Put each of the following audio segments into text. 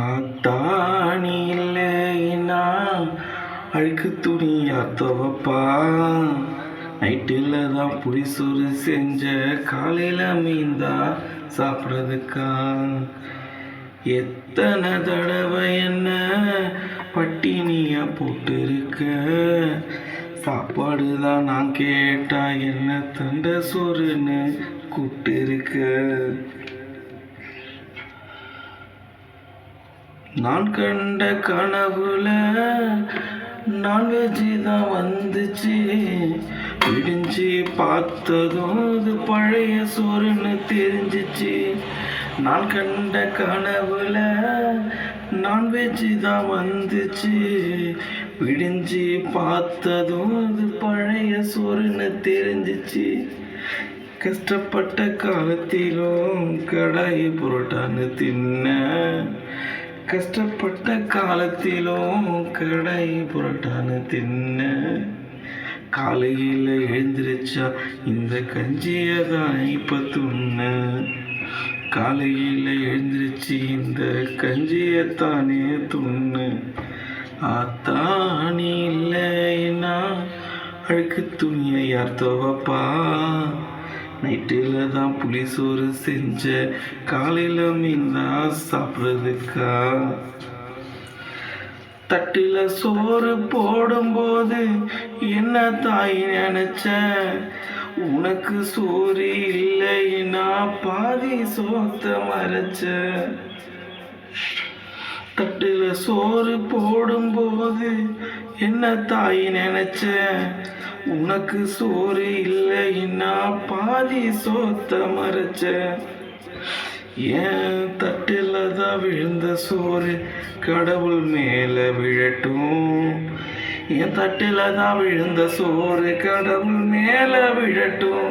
ஆத்தாணி இல்லைன்னா அழுக்கு துணியா துவப்பா. நைட்டில் தான் புளிசோறு செஞ்ச காலையில் மீந்தா சாப்பிட்றதுக்கா. எத்தனை தடவை என்ன பட்டினியா போட்டு இருக்க. சாப்பாடு தான் நான் கேட்டா என்ன தண்ட சோறுன்னு கூப்பிட்டு இருக்க. நான் கண்ட கனவுல நான்வெஜ்ஜி தான் வந்துச்சு. விடிஞ்சு பார்த்ததும் இது பழைய சோறுன்னு தெரிஞ்சிச்சு. நான் கண்ட கனவுல நான்வெஜ்ஜி தான் வந்துச்சு. விடிஞ்சு பார்த்ததும் இது பழைய சோறுன்னு தெரிஞ்சிச்சு. கஷ்டப்பட்ட காலத்திலும் கடாய் புரோட்டான்னு தின்ன. கஷ்டப்பட்ட காலத்திலும் கடாய் புரோட்டான்னு தின்ன. காலையில் எழுந்திரிச்சா இந்த கஞ்சியை தான் இப்போ துண்ண. காலையில் எழுந்திரிச்சு இந்த கஞ்சியைத்தானே துண்ணு. ஆத்தாணி இல்லைன்னா அழுக்கு துணியை யார் துவப்பா. நைட்டில் தான் புளிசோறு செஞ்ச காலையில் மீந்தா சாப்பிட்றதுக்கா. தட்டில் சோறு போடும்போது என்ன தாய் நினைச்ச. உனக்கு சோறு இல்லைன்னா பாதி சோத்த மறைச்ச. தட்டில் சோறு போடும்போது என்ன தாய் நினைச்ச. உனக்கு சோறு இல்லைன்னா பாதி சோத்த மறைச்ச. ஏன் தட்டில் தான் விழுந்த சோறு கடவுள் மேலே விழட்டும். என் தட்டில் தான் விழுந்த சோறு கடவுள் மேலே விழட்டும்.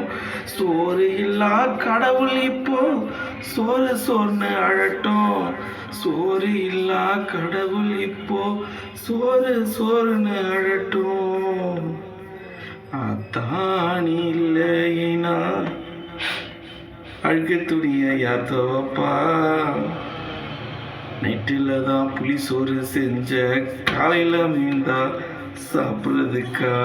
சோறு இல்லா கடவுள் இப்போ சோறு சோறுன்னு அழட்டும். சோறு இல்லா கடவுள் இப்போ சோறு சோறுன்னு அழட்டும். அத்தாணி இல்லைனா அழுக்கு துணியை யார் துவப்பா. நைட்டில் தான் புளிசோறு செஞ்ச காலையில் மீந்தா சாப்பிட்றதுக்கா.